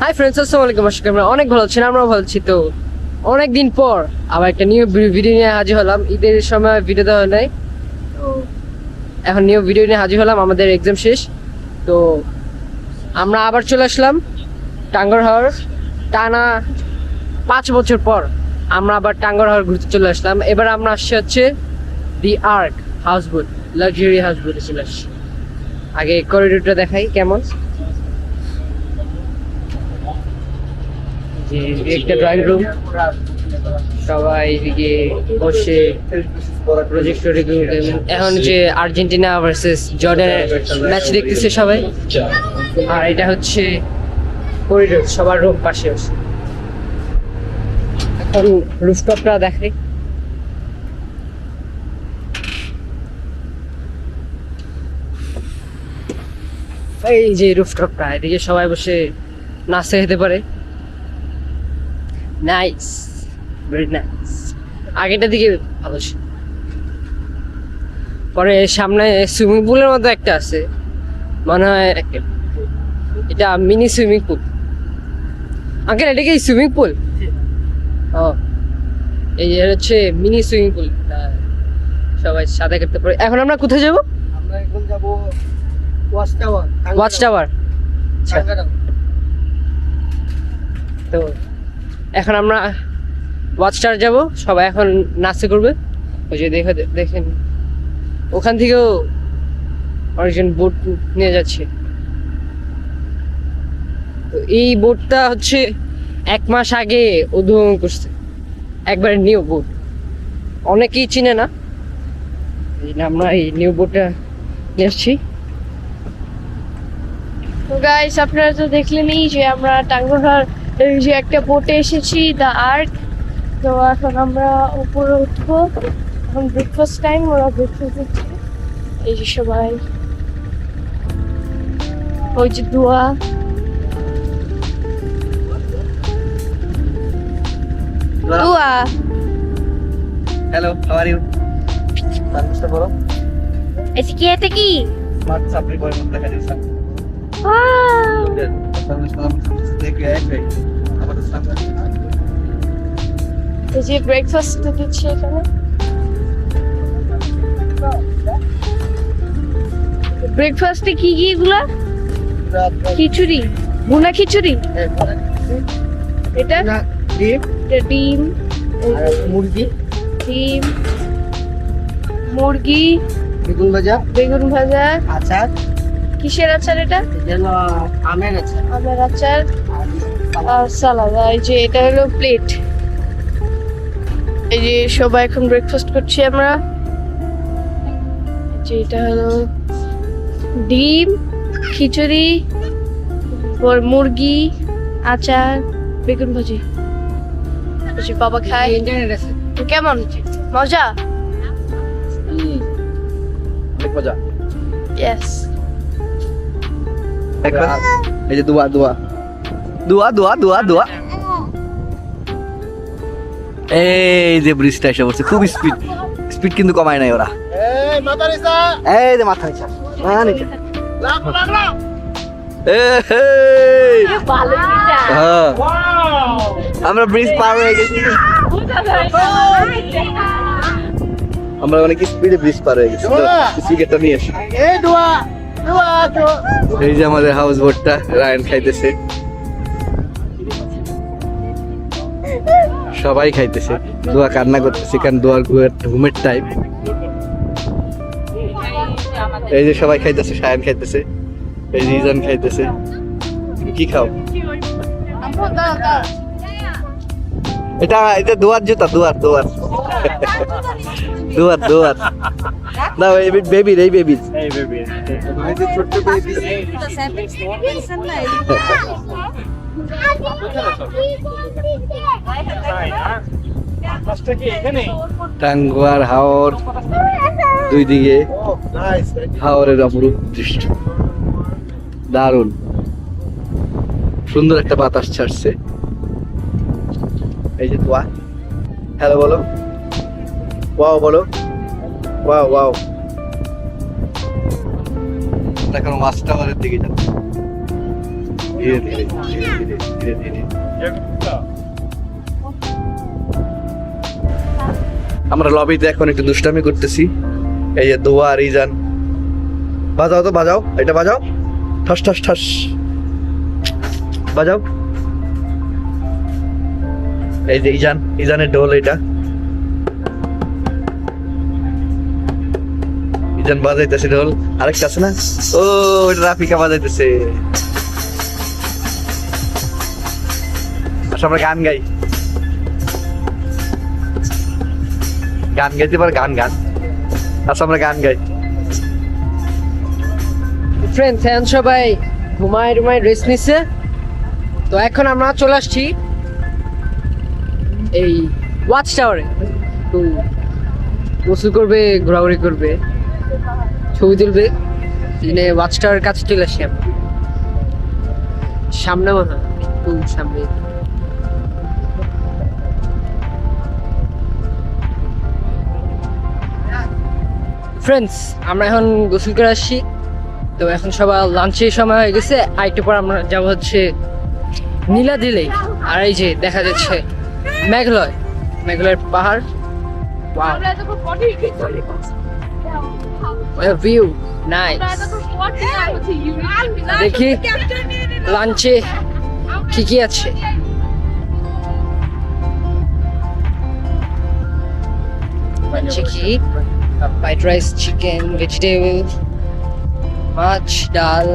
Hi friends, আসসালামু আলাইকুম। আশা করি আমরা অনেক ভালো আছেন, আমরাও ভালো আছি। তো অনেক দিন পর আবার একটা নিউ ভিডিও নিয়ে হাজির হলাম। ঈদের সময় ভিডিও দেওয়া নাই, তো এখন নিউ ভিডিও নিয়ে হাজির হলাম। আমাদের এক্সাম শেষ, তো আমরা আবার চলে আসলাম টাঙ্গর হাওর। টানা 5 বছর পর আমরা আবার টাঙ্গর হাওর ঘুরতে চলে আসলাম। এবার আমরা আসছি হচ্ছে দি আর্ক হাউসবোট, লাক্সারি হাউসবোটে চলে আসছি। আগে করিডোরটা দেখাই কেমন। যে একটা ড্রয়িং রুম, সবাই এদিকে বসে প্রজেক্টরে এখন যে আর্জেন্টিনা ভার্সেস জর্ডানের ম্যাচ দেখতেছে সবাই। আর এটা হচ্ছে করিডোর, সবার রুম পাশে বসে। এখন রুফটপটা দেখাই। এই যে রুফটপটা, এদিকে সবাই বসে নাচতে যেতে পারে। Nice, very nice. আগেটার দিকে ভালো ছিল। পরে সামনে সুইমিং পুলের মতো একটা আছে, মনে হয় এটা মিনি সুইমিং পুল। আঙ্কেল, এটা কি সুইমিং পুল? ও, এই যে হচ্ছে মিনি সুইমিং পুল, সবাই সাঁতার কাটতে পারে। এখন আমরা কোথায় যাব? আমরা এখন যাব ওয়াচ টাওয়ার। Watch tower. তো এখন আমরা ওয়াচ টাওয়ার যাবো, সবাই এখন নাচতে করবে। ওই যে দেখেন ওখান থেকেও অনেকজন বোট নিয়ে যাচ্ছে। তো এই বোটটা হচ্ছে 1 মাস আগে উদ্ভাবন করছে, একবারে নিউ বোট, অনেকেই চিনে না। এই জন্য আমরা এই নিউ বোটটা নিয়ে আসছি। তো গাইস, আপনারা তো দেখলেনই যে আমরা টাঙ্গরহার এই যে একটা বোটে এসেছি, দ্য আর্ক। তো এখন আমরা উপরে উঠবো। এখন ব্রেকফাস্ট টাইম, ওরা ব্রেকফাস্ট দিচ্ছে। এই যে সবাই, ওই যে দোয়া। দোয়া, হ্যালো, হাউ আর ইউ? সানসে বলো। এসে কি এটা কি? স্মার্ট সাপ্লাই করে মত দেখা যাচ্ছে। দেখে একই আমাদের সামনে। এই যে ব্রেকফাস্ট দিচ্ছে এখানে। ব্রেকফাস্টে কি কি এগুলা? খিচুড়ি, ভুনা খিচুড়ি। এটা ডিম এটা ডিম, আর মুরগি, ডিম, মুরগি, বেগুন ভাজা, বেগুন ভাজা। আচার। কিসের আচার এটা? যেন আমের আচার। আমের আচার আর সালাদ। এই যে এটা হলো প্লেট। এই যে সবাই এখন ব্রেকফাস্ট করছি আমরা। এই যে এটা হলো ডিম, খিচুড়ি, মুরগি, আচার, বেগুন ভাজি। এই যে বাবা খায়। ইন্টারনেট আছে। কেমন মজা? অনেক মজা। ইয়েস। এই যে দোয়া দোয়া দোয়া দোয়া দোয়া দোয়া। এই যে ব্রিজটা এসে পড়ছে, খুব স্পিড স্পিড কিন্তু কমায় নাই ওরা। এই যে মাথা নিচা হ্যাঁ, আমরা ব্রিজ পার হয়ে গেছি। আমরা অনেক স্পিডে ব্রিজ পার হয়ে গেছি। স্পিকারটা নিয়ে আসি। এই যে আমাদের হাউস বোটটা, রায়ন খাইতেছে, সবাই খাইতেছে। দোয়া কান্না করতেছে, কারণ দোয়ার ঘুমের টাইম। এই যে সবাই খাইতেছে, সায়ন খাইতেছে, এই যে ইজান খাইতেছে। কি খাও? এটা এটা দোয়ার জুতা, দোয়ার দোয়ার দোয়ার দোয়ার। না, এই বেবির, এই বেবির, এই বেবির, এই যে ছোট্ট বেবি। টাঙ্গুয়ার হাওর, দুই দিকে হাওরের অপরূপ দৃশ্য, দারুণ সুন্দর একটা বাতাস ছাড়ছে। এই যে দোয়া, হ্যালো বলো, ওয়াও বলো, ওয়াও ওয়াও। এখন ওয়াচ টাওয়ারের দিকে যাচ্ছি। ধীরে ধীরে ধীরে ধীরে ধীরে ধীরে। আমরা লবিতে এখন একটু দুষ্টামি করতেছি। এই যে দোয়া আর ইজান, বাজাও তো বাজাও, এটা বাজাও, ঠাস ঠাস ঠাস বাজাও। এই যে ইজানের ঢোল, এটা ইজান বাজাইতেছে ঢোল। আরেকটা আছে না, ও এটা রাফিকা বাজাইতেছে। আচ্ছা আমরা গান গাই, গান গাইতে পারে, গান গান। আচ্ছা আমরা গান গাই। ফ্রেন্ডস এখন সবাই ঘুমায় টুমায় রেস্ট নিচ্ছে। তো এখন আমরা চলে আসছি এই ওয়াচ টাওয়ারে। তো গোসল করবে, ঘোরাঘুরি করবে, ছবি তুলবে, ওয়াচ টাওয়ারের কাছে চলে আসি আমরা। সামনে মনে হয়, একটু সামনে। ফ্রেন্ডস আমরা এখন গোসল করে আসছি। তো এখন সবার লাঞ্চের সময় হয়ে গেছে। আর একটু পর আমরা যাবো হচ্ছে নীলাদ্রি লেক। আর এই যে দেখা যাচ্ছে মেঘালয়ের পাহাড়। Wow, view nice. দেখি লাঞ্চে কি কি আছে। লাঞ্চে কি? ফ্রাইড রাইস, চিকেন, ভেজিটেবল, মাছ, ডাল,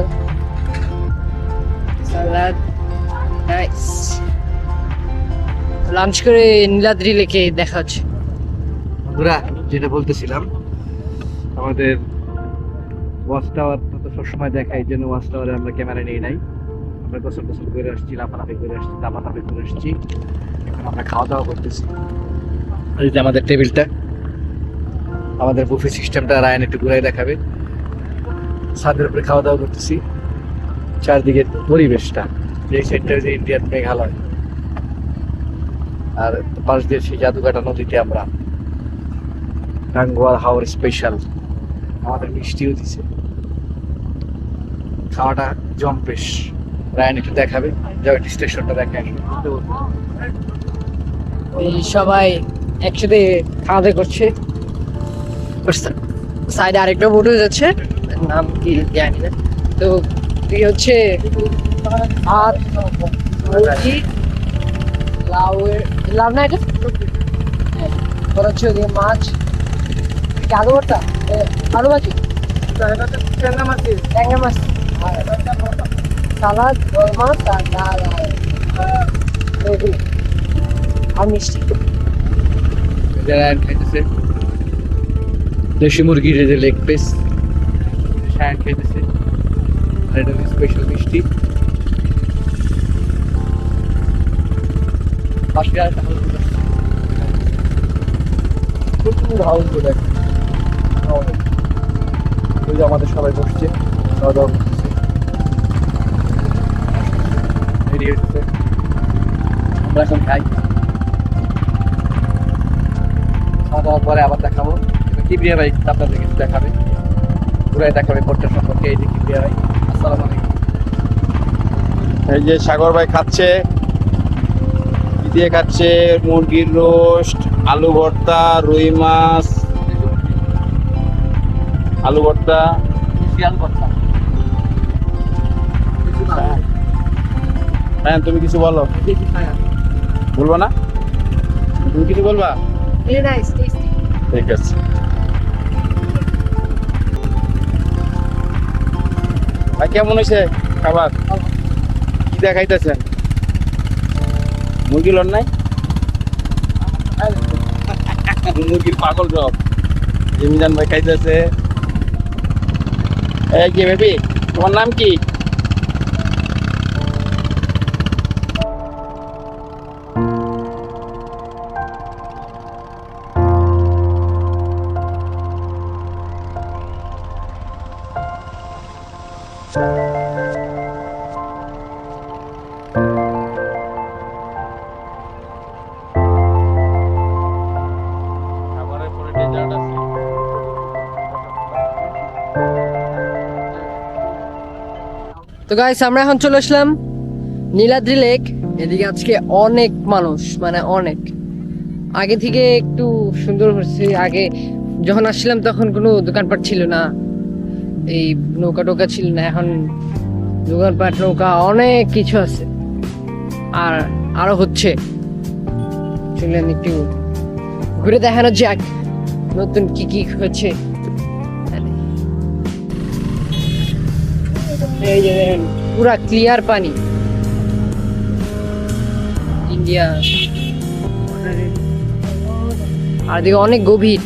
সালাদ। নাইস। লাঞ্চ করে নীলাদ্রি লেকে দেখা হচ্ছে। বন্ধুরা যেটা বলতেছিলাম, আমাদের ওয়াচ টাওয়ার তো সবসময় দেখাই, যেন ওয়াচ টাওয়ারে আমরা ক্যামেরা নিয়ে নাই। আমরা গোসল গোসল করে আসছি, লাফালাফি করে আসছি, দাপাদাপি করে আসছি। এখন আমরা খাওয়া দাওয়া করতেছি। আর এই যে আমাদের টেবিলটা, আমাদের বুফে সিস্টেমটা রায়ন একটু ঘুরাই দেখাবে। ছাদের উপরে খাওয়া দাওয়া করতেছি। চারদিকে পরিবেশটা, এই সাইডটা যে ইন্ডিয়ান মেঘালয়, আর পাশ দিয়ে সেই জাদুকাটা নদীতে আমরা টাঙ্গুয়ার হাওর স্পেশাল আমাদের মিষ্টিও দিছে। খাওয়াটা জম্পেশ। রায়ন একটু দেখাবে, যাও একটু স্টেশনটা দেখায়। এই সবাই একসাথে খাওয়া দাওয়া করছে। সাইডে আরেকটা বোট যাচ্ছে, নাম কি জানি না। তো এই হচ্ছে ভাত, মুরগি, লাউ না এটা, ওর হচ্ছে ওদিকে মাছ, আলু ভর্তা, আলু ভাজি, ট্যাংরা মাছ, সালাদ, মাছ আর ডাল আর মিষ্টি। রায়ন খাইতেছে দেশি মুরগির যে লেগ পিস, রায়ন খাইতেছে। আর এটা স্পেশাল মিষ্টি। পাশে আরেকটা হাউসবোট আছে। ওই যে আমাদের সবাই বসছে, খাওয়া দাওয়া করতেছে। রেডি হচ্ছে, আমরা এখন খাই। খাওয়া দাওয়ার পরে আবার দেখাবো কিবরিয়া ভাই, আপনাদের কিছু দেখাবে, ঘুরাই দেখাবে পোর্টটা সম্পর্কে। এই যে কিবরিয়া ভাই, আসসালামু আলাইকুম। এই যে সাগর ভাই খাচ্ছে, কি দিয়ে খাচ্ছে? মুরগির রোস্ট, আলু ভর্তা, রুই মাছ, আলু ভর্তা। শিয়াল কথা হ্যাঁ, তুমি কিছু বলো। বলবো না? তুমি কিছু বলবা? Really nice, tasty. ঠিক আছে। ভাই কেমন হয়েছে খাবার? কি দেখাইতেছেন? মুরগি লন নাই? মুরগির পাগল সব। জিমিজান ভাই খাইতেছে। এই কি বেবি, তোমার নাম কি? খাবারের পরে ডেজার্ট আছে। তো গাইস আমরা এখন চলে আসলাম নীলাদ্রি লেক, এদিকে আজকে অনেক মানুষ, মানে অনেক। আগে থেকে একটু সুন্দর হচ্ছে। আগে যখন আসছিলাম তখন কোনো দোকানপাট ছিল না, এই নৌকা টোকা ছিল না। এখন দোকানপাট, নৌকা, অনেক কিছু আছে, আর আরো হচ্ছে। চলেন একটু ঘুরে দেখানো যাক নতুন কি কি হচ্ছে। এই যে দেখেন, পুরা ক্লিয়ার পানি, ইন্ডিয়া। আর দিকে অনেক গভীর।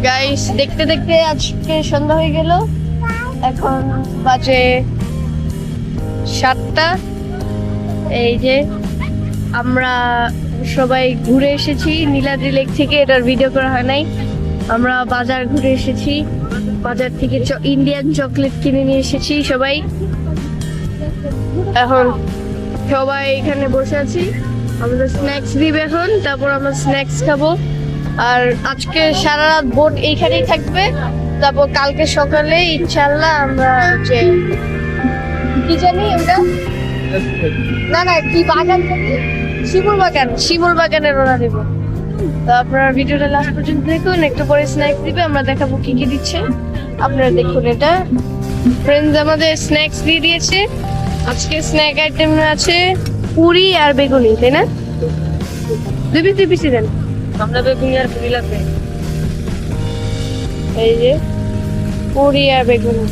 গাইস, দেখতে দেখতে আজকে সন্ধ্যা হয়ে গেল। এখন বাজে 7টা। এই যে আমরা সবাই ঘুরে এসেছি নীলাদ্রি লেক থেকে। এটার ভিডিও করা হয় নাই। আমরা বাজার ঘুরে এসেছি, বাজার থেকে ইন্ডিয়ান চকলেট কিনে নিয়ে এসেছি সবাই। এখন সবাই এখানে বসে আছি, আমাদের স্ন্যাক্স দিবে এখন, তারপর আমরা স্ন্যাক্স খাবো। আর আজকে সারা রাত বোট এইখানেই থাকবে। তারপর কালকে সকালে ইনশাল্লাহ আমরা যে কি জানি ওটা, না কি বাগান থেকে, শিমুল বাগানে রওনা দেবো। তো আপনারা ভিডিওটা লাস্ট পর্যন্ত দেখুন, একটু পরে স্ন্যাক্স দিবে, আমরা দেখাবো কি কি দিচ্ছে। আপনারা দেখুন, এটা ফ্রেন্ডস আমাদের স্ন্যাক্স দিয়ে দিয়েছে। আজকে স্ন্যাক আইটেম আছে পুরি আর বেগুনি, তাই না? দুই পিস দেন, আমরা বেগুনি আর পুরি লাগবে। এই যে পুরি আর বেগুনি,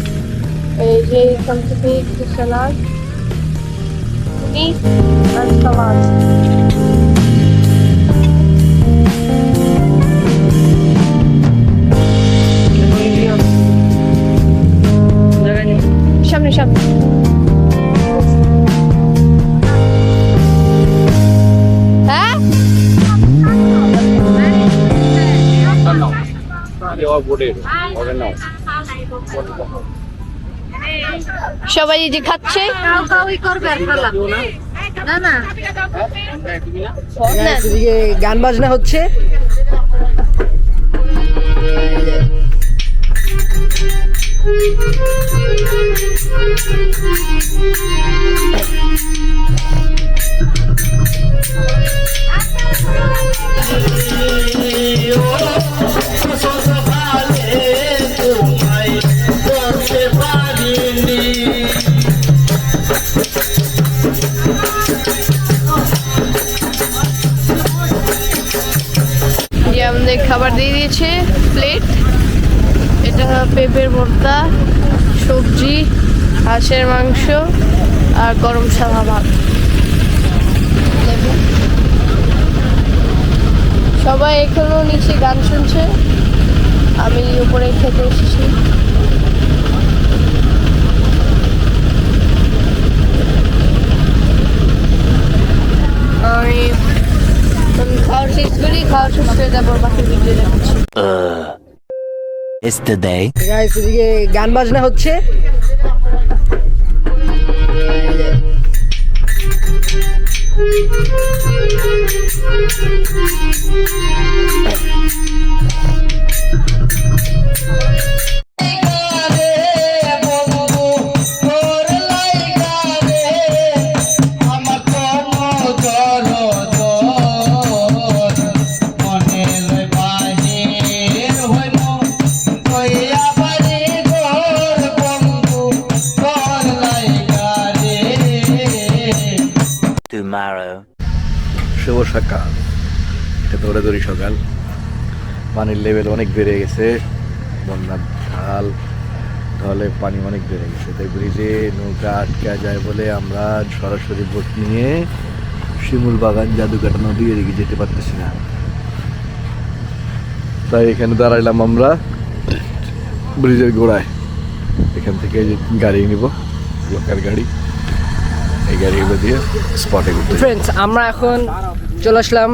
এই যে এখান থেকে একটু স্যালাড, পুরি আর সালাদ। সামনে সামনে হ্যাঁ সবাই এই যে খাচ্ছে। এদিকে গান বাজনা হচ্ছে। যে আমাদের খাবার দিয়ে দিয়েছে প্লেট। এটা পেঁপের ভর্তা, সবজি, হাঁসের মাংস আর গরম সাদা ভাত। সবাই এখনো নিচে গান শুনছে, আমি উপরে খেতে এসেছি। আমি খাওয়ার শেষ করি, খাওয়ার শেষ করে তারপর বাকি ভিডিও দেখাচ্ছি। Yesterday. গাইস, এদিকে গান বাজনা হচ্ছে। Tomorrow. শুভ সকাল, এটা দৌড়াদৌড়ি সকাল। পানির লেভেল অনেক বেড়ে গেছে, বন্যার ঢলে পানি অনেক বেড়ে গেছে, তাই ব্রিজে নৌকা আটকা যায় বলে আমরা সরাসরি বোট নিয়ে শিমুল বাগান জাদুকাটা নদী এদিকে যেতে পারতেছি না। তাই এখানে দাঁড়াইলাম আমরা ব্রিজের গোড়ায়। এখান থেকে গাড়ি নিব, লোকাল গাড়ি, এই গাড়িগুলো দিয়ে স্পটে ঘুরতে। ফ্রেন্ডস, আমরা এখন চলে আসলাম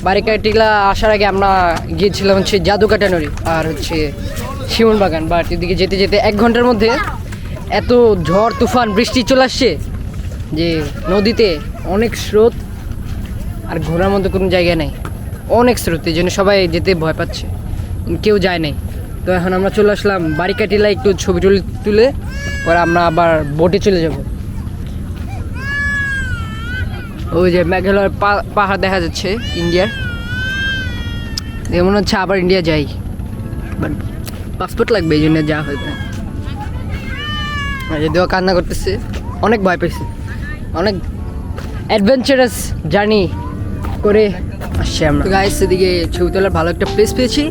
বারিকাটিলা আসার আগে আমরা গিয়েছিলাম হচ্ছে জাদুকাটা নদী আর হচ্ছে শিমুল বাগান। বাট এদিকে যেতে যেতে 1 ঘন্টার মধ্যে এত ঝড় তুফান বৃষ্টি চলে আসছে যে নদীতে অনেক স্রোত, আর ঘোরার মতো কোনো জায়গা নেই, অনেক স্রোত, এই জন্য সবাই যেতে ভয় পাচ্ছে, কেউ যায় নাই। তো এখন আমরা চলে আসলাম বারিকাটিলা, একটু ছবি তুলে পরে আমরা আবার বোটে চলে যাব। ওই যে মেঘালয়ের পাহাড় দেখা যাচ্ছে ইন্ডিয়ার, মনে হচ্ছে আবার ইন্ডিয়া যাই, বাট পাসপোর্ট লাগবে, এই জন্য যাওয়া হয়ে যায়। যদিও কান্না করতেছে, অনেক ভয় পেয়েছে, অনেক অ্যাডভেঞ্চারাস জার্নি করে আসছি আমরা। গাইস, এদিকে ছবি তোলার ভালো একটা প্লেস পেয়েছি,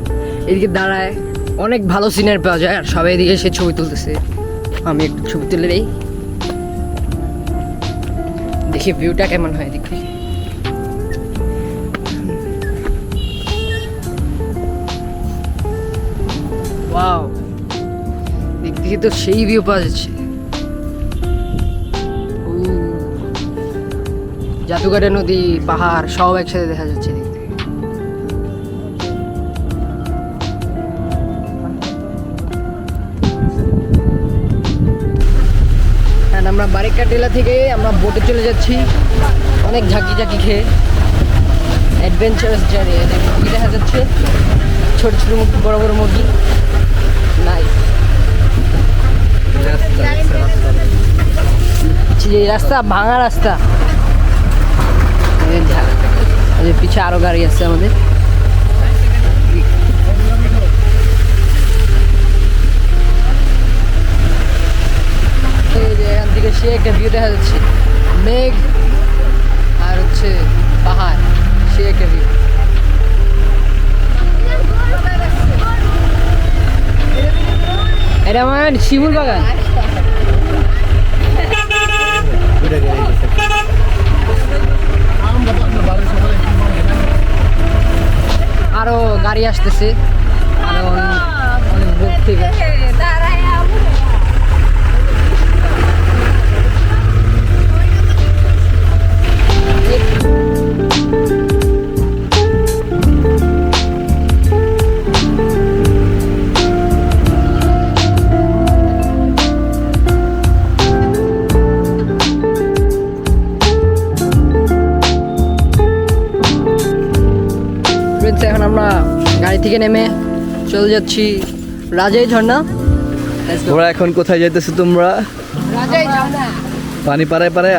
এদিকে দাঁড়ায় অনেক ভালো সিনারি পাওয়া যায়, আর সবাই এদিকে এসে ছবি তুলতেছে। আমি একটু ছবি তুলে নেই, দেখি ভিউটা কেমন হয় দেখি। ওয়াও, দিক থেকে তো সেই ভিউ পাওয়া যাচ্ছে। জাদুঘাটা নদী, পাহাড় সব একসাথে দেখা যাচ্ছে দিক থেকে। আমরা বারিকাটিলা থেকে আমরা বোটে চলে যাচ্ছি, অনেক ঝাঁকি ঝাঁকি খেয়ে অ্যাডভেঞ্চারাস জার্নি। মুরগি দেখা যাচ্ছে, ছোট ছোট মুরগি, বড় বড় মুরগি, নাই এই রাস্তা ভাঙা রাস্তা, পিছে আরো গাড়ি আছে আমাদের। এখান থেকে সে একটা ভিউ দেখা যাচ্ছে, মেঘ আর হচ্ছে পাহাড়, সে একটা ভিউ। এটা আমার শিমুল বাগান। আরো গাড়ি আসতেছে, আরো অনেক বুক থেকে। এখন আমরা গাড়ি থেকে নেমে চলে যাচ্ছি রাজাই ঝর্ণা। তোমরা এখন কোথায় যাইতেছো তোমরা? রাজাই ঝর্ণা, পানি পাড়ায় পাড়ায়।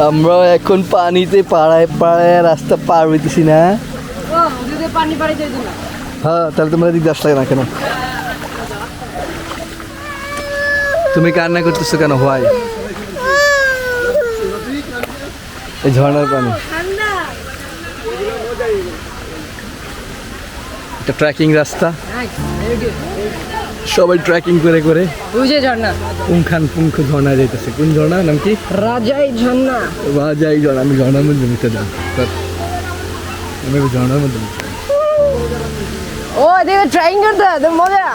আমরা এখন পানিতে পাড়ায় পাড়ায় রাস্তা পার হইতেছি না। পানি পাড়ে যাই না। হ্যাঁ, তাহলে তোমরা দিকে আসলে না কেন? তুমি কান্না করতেছো কেন? হয় এই ঝর্ণার পানি, এটা ট্রেকিং রাস্তা, সবাই ট্রেকিং করে করে বুঝে ঝর্ণা পুঙ্খানুপুঙ্খ ঝর্ণা যাইতেছে। কোন ঝর্ণা নাম কি? রাজাই ঝর্ণা। রাজাই ঝর্ণা। আমি ঝর্ণার মধ্যে নিতে যাই, আমি ঝর্ণার মধ্যে। ও দেখো ট্রেকিং করতে তো মজা,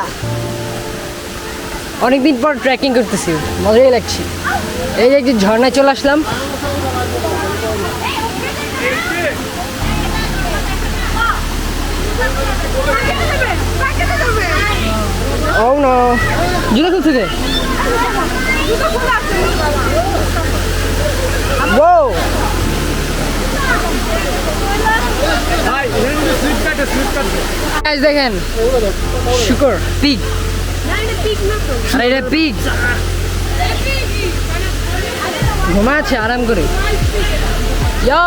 অনেকদিন পর ট্রেকিং করতেছি, মজাই লাগছে। এই যে একটি ঝর্ণায় চলে আসলাম। ও নো, জুতা খুলছে কে? Wow! Guys, দেখেন শুকর, পিগ। আরে এটা পিগ, ঘুমাচ্ছে আরাম করে। Yo!